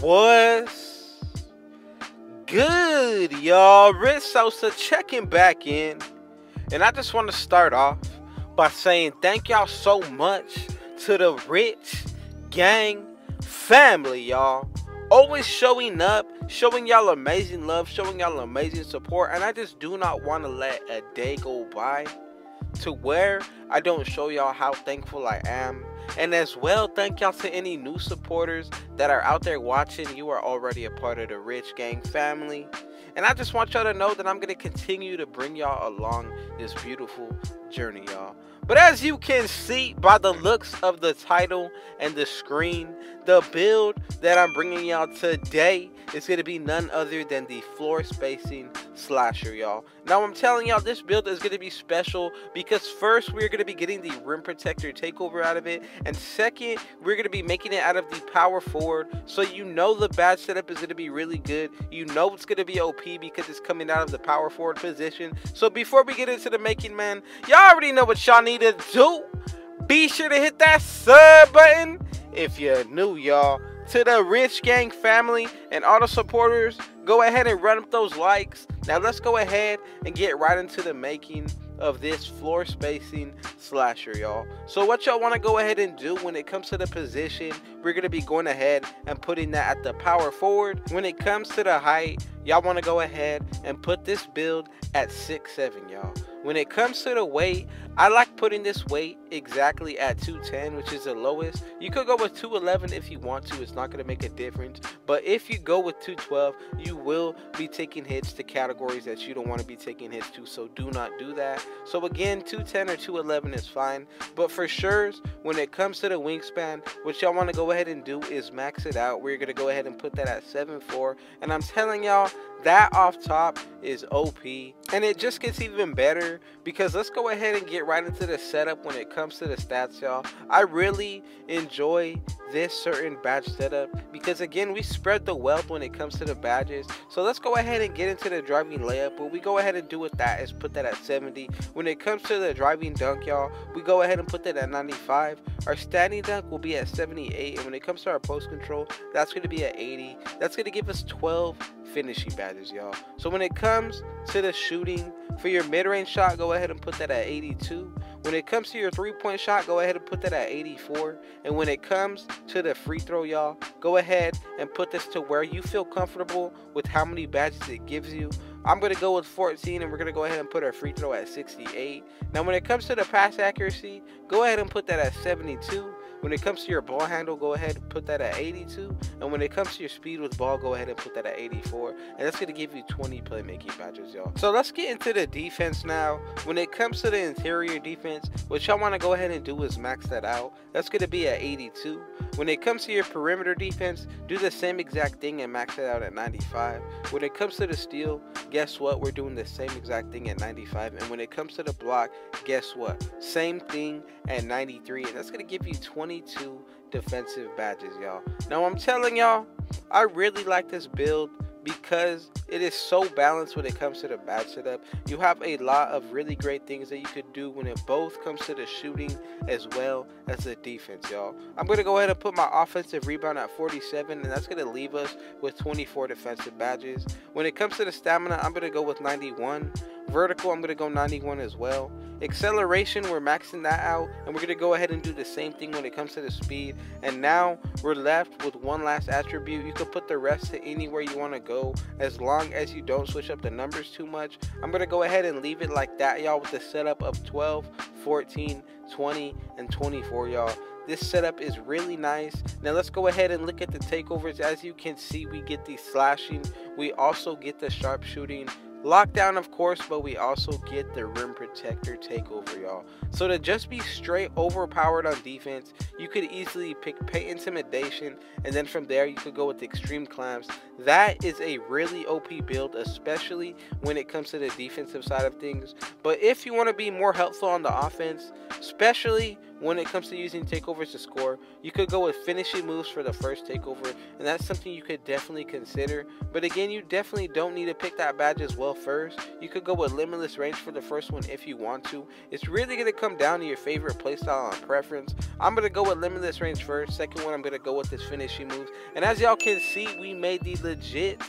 What's good, y'all? Rich Sosa checking back in, and I just want to start off by saying thank y'all so much to the Rich Gang family, y'all. Always showing up, showing y'all amazing love, showing y'all amazing support, and I just do not want to let a day go by to where I don't show y'all how thankful I am. And as well, thank y'all to any new supporters that are out there watching. You are already a part of the Rich Gang family, and I just want y'all to know that I'm going to continue to bring y'all along this beautiful journey, y'all. But as you can see by the looks of the title and the screen, the build that I'm bringing y'all today is going to be none other than the floor spacing slasher, y'all. Now I'm telling y'all, this build is going to be special because first, we're going to be getting the rim protector takeover out of it, and second, we're going to be making it out of the power forward. So you know the badge setup is going to be really good. You know it's going to be OP because it's coming out of the power forward position. So before we get into the making, man, y'all already know what y'all need to do. Be sure to hit that sub button if you're new, y'all. To the Rich Gang family and all the supporters, go ahead and run up those likes. Now let's go ahead and get right into the making of this floor spacing slasher, y'all. So what y'all want to go ahead and do when it comes to the position, we're going to be going ahead and putting that at the power forward. When it comes to the height, y'all want to go ahead and put this build at 6'7", y'all. When it comes to the weight, I like putting this weight exactly at 210, which is the lowest. You could go with 211 if you want to. It's not going to make a difference. But if you go with 212, you will be taking hits to categories that you don't want to be taking hits to. So do not do that. So again, 210 or 211 is fine. But for sure, when it comes to the wingspan, what y'all want to go ahead and do is max it out. We're going to go ahead and put that at 7'4". And I'm telling y'all, that off top is OP, and it just gets even better because let's go ahead and get right into the setup when it comes to the stats, y'all. I really enjoy this certain badge setup because again, we spread the wealth when it comes to the badges. So let's go ahead and get into the driving layup. What we go ahead and do with that is put that at 70. When it comes to the driving dunk, y'all, we go ahead and put that at 95. Our standing dunk will be at 78, and when it comes to our post control, that's going to be at 80. That's going to give us 12 finishing badges, y'all. So when it comes to the shooting, for your mid-range shot, go ahead and put that at 82. When it comes to your three-point shot, go ahead and put that at 84. And when it comes to the free throw, y'all, go ahead and put this to where you feel comfortable with how many badges it gives you. I'm going to go with 14, and we're going to go ahead and put our free throw at 68. Now when it comes to the pass accuracy, go ahead and put that at 72. When it comes to your ball handle, go ahead and put that at 82. And when it comes to your speed with ball, go ahead and put that at 84. And that's going to give you 20 playmaking badges, y'all. So let's get into the defense now. When it comes to the interior defense, what y'all want to go ahead and do is max that out. That's going to be at 82. When it comes to your perimeter defense, do the same exact thing and max it out at 95. When it comes to the steal, guess what? We're doing the same exact thing at 95. And when it comes to the block, guess what? Same thing at 93. And that's going to give you 22 defensive badges, y'all. Now I'm telling y'all, I really like this build because it is so balanced when it comes to the badge setup. You have a lot of really great things that you could do when it both comes to the shooting as well as the defense, y'all. I'm going to go ahead and put my offensive rebound at 47, and that's going to leave us with 24 defensive badges. When it comes to the stamina, I'm going to go with 91. Vertical, I'm going to go 91 as well. Acceleration, we're maxing that out, and we're going to go ahead and do the same thing when it comes to the speed. And now we're left with one last attribute. You can put the rest to anywhere you want to go as long as you don't switch up the numbers too much. I'm going to go ahead and leave it like that, y'all, with the setup of 12, 14, 20, and 24, y'all. This setup is really nice. Now let's go ahead and look at the takeovers. As you can see, we get the slashing. We also get the sharpshooting. Lockdown, of course, but we also get the rim protector takeover, y'all. So to just be straight overpowered on defense, you could easily pick pay intimidation, and then from there you could go with extreme clamps. That is a really OP build, especially when it comes to the defensive side of things. But if you want to be more helpful on the offense, especially when it comes to using takeovers to score. You could go with finishing moves for the first takeover, and that's something you could definitely consider. But again, you definitely don't need to pick that badge as well first. You could go with limitless range for the first one if you want to. It's really going to come down to your favorite playstyle and preference. I'm going to go with limitless range first. Second one, I'm going to go with this finishing moves. And as y'all can see, we made the legit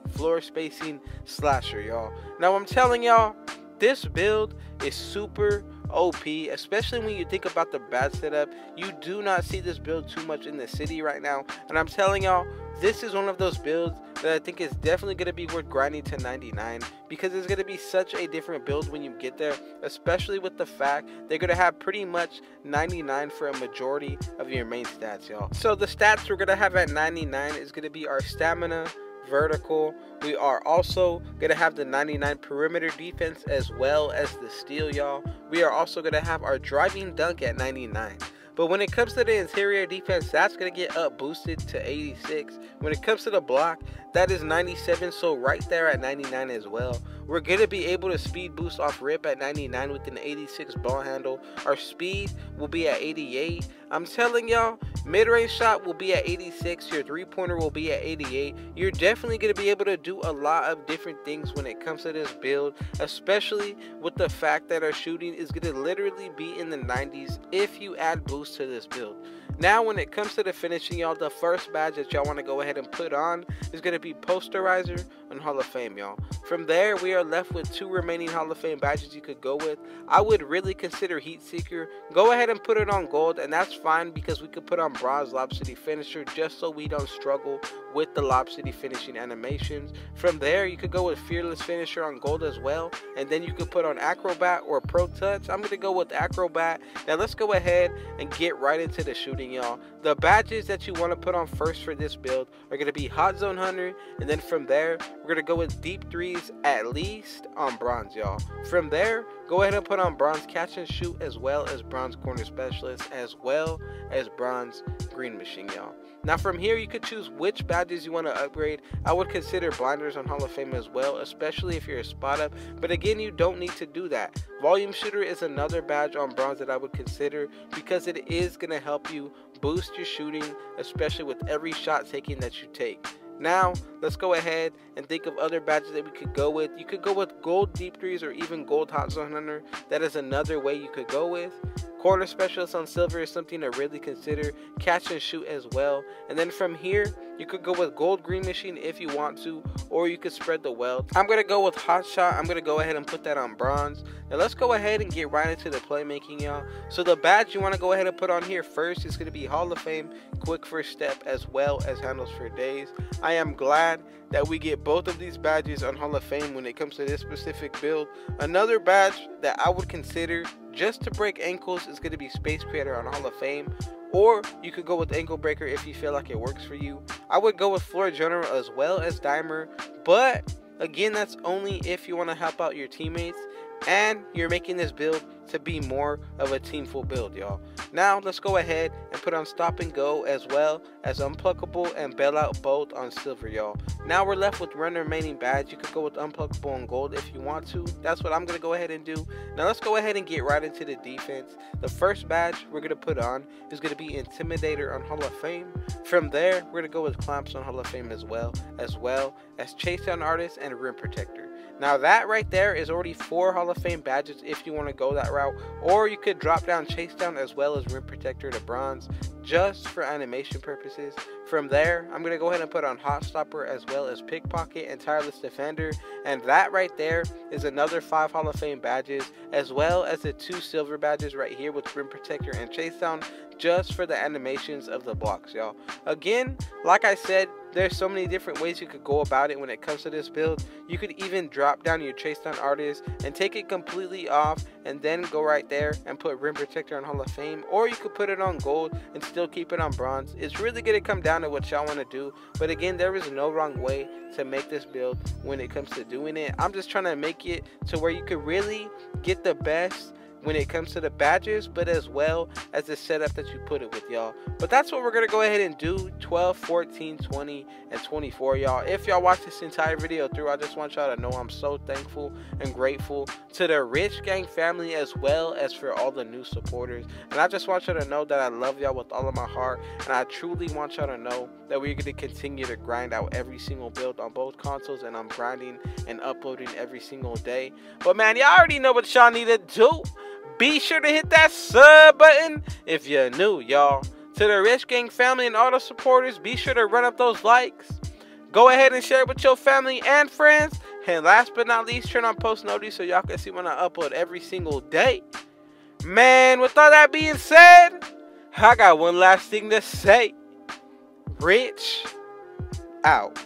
floor spacing slasher, y'all. Now I'm telling y'all, this build is super OP, especially when you think about the badge setup. You do not see this build too much in the city right now, and I'm telling y'all, this is one of those builds that I think is definitely going to be worth grinding to 99, because it's going to be such a different build when you get there, especially with the fact they're going to have pretty much 99 for a majority of your main stats, y'all. So the stats we're going to have at 99 is going to be our stamina, vertical. We are also going to have the 99 perimeter defense as well as the steal, y'all. We are also going to have our driving dunk at 99. But when it comes to the interior defense, that's going to get up boosted to 86. When it comes to the block, that is 97, so right there at 99 as well. We're going to be able to speed boost off rip at 99 with an 86 ball handle. Our speed will be at 88. I'm telling y'all, mid-range shot will be at 86. Your three-pointer will be at 88. You're definitely going to be able to do a lot of different things when it comes to this build, especially with the fact that our shooting is going to literally be in the 90s if you add boost to this build. Now when it comes to the finishing, y'all, the first badge that y'all want to go ahead and put on is going to be Posterizer on Hall of Fame, y'all. From there, we are left with 2 remaining Hall of Fame badges you could go with. I would really consider Heat Seeker. Go ahead and put it on gold, and that's fine because we could put on Bronze Lob City Finisher just so we don't struggle with the Lob City finishing animations. From there, you could go with Fearless Finisher on gold as well, and then you could put on Acrobat or Pro Touch. I'm going to go with Acrobat. Now let's go ahead and get right into the shooting, y'all. The badges that you want to put on first for this build are going to be Hot Zone Hunter, and then from there, we're going to go with Deep Threes at least on Bronze, y'all. From there, go ahead and put on Bronze Catch and Shoot as well as Bronze Corner Specialist as well as Bronze Green Machine, y'all. Now from here, you could choose which badges you want to upgrade. I would consider Blinders on Hall of Fame as well, especially if you're a spot up, but again, you don't need to do that. Volume Shooter is another badge on Bronze that I would consider because it is going to help you boost your shooting, especially with every shot taking that you take. Now, let's go ahead and think of other badges that we could go with. You could go with Gold Deep Threes or even Gold Hot Zone Hunter. That is another way you could go with. Corner Specialist on Silver is something to really consider. Catch and Shoot as well. And then from here, you could go with Gold Green Machine if you want to, or you could spread the wealth. I'm going to go with Hot Shot. I'm going to go ahead and put that on Bronze. Now let's go ahead and get right into the playmaking, y'all. So the badge you want to go ahead and put on here first is going to be Hall of Fame Quick First Step as well as Handles for Days. I am glad that we get both of these badges on Hall of Fame when it comes to this specific build. Another badge that I would consider just to break ankles is going to be Space Creator on Hall of Fame, or you could go with Ankle Breaker if you feel like it works for you. I would go with Floor General as well as Dimer, but again, that's only if you want to help out your teammates and you're making this build to be more of a teamful build, y'all. Now let's go ahead and put on Stop and Go as well as Unpluckable and Bail Out both on Silver, y'all. Now we're left with one remaining badge. You could go with Unpluckable on Gold if you want to. That's what I'm going to go ahead and do. Now let's go ahead and get right into the defense. The first badge we're going to put on is going to be Intimidator on Hall of Fame. From there, we're going to go with Clamps on Hall of Fame as well as Chase Down Artist and Rim Protector. Now that right there is already 4 Hall of Fame badges if you want to go that route, or you could drop down Chase Down as well as Rim Protector to Bronze just for animation purposes. From there, I'm going to go ahead and put on Hot Stopper as well as Pickpocket and Tireless Defender, and that right there is another 5 Hall of Fame badges as well as the 2 silver badges right here with Rim Protector and Chase Down just for the animations of the blocks, y'all. Again, like I said, there's so many different ways you could go about it when it comes to this build. You could even drop down your Chase Down Artist and take it completely off and then go right there and put Rim Protector on Hall of Fame, or you could put it on Gold and still keep it on Bronze. It's really going to come down to what y'all want to do, but again, there is no wrong way to make this build when it comes to doing it. I'm just trying to make it to where you could really get the best when it comes to the badges, but as well as the setup that you put it with, y'all. But that's what we're going to go ahead and do, 12, 14, 20, and 24, y'all. If y'all watch this entire video through, I just want y'all to know I'm so thankful and grateful to the Rich Gang family as well as for all the new supporters. And I just want y'all to know that I love y'all with all of my heart, and I truly want y'all to know that we're going to continue to grind out every single build on both consoles, and I'm grinding and uploading every single day. But man, y'all already know what y'all need to do. Be sure to hit that sub button if you're new, y'all. To the Rich Gang family and all the supporters, be sure to run up those likes. Go ahead and share it with your family and friends. And last but not least, turn on post notifications so y'all can see when I upload every single day. Man, with all that being said, I got one last thing to say. Rich out.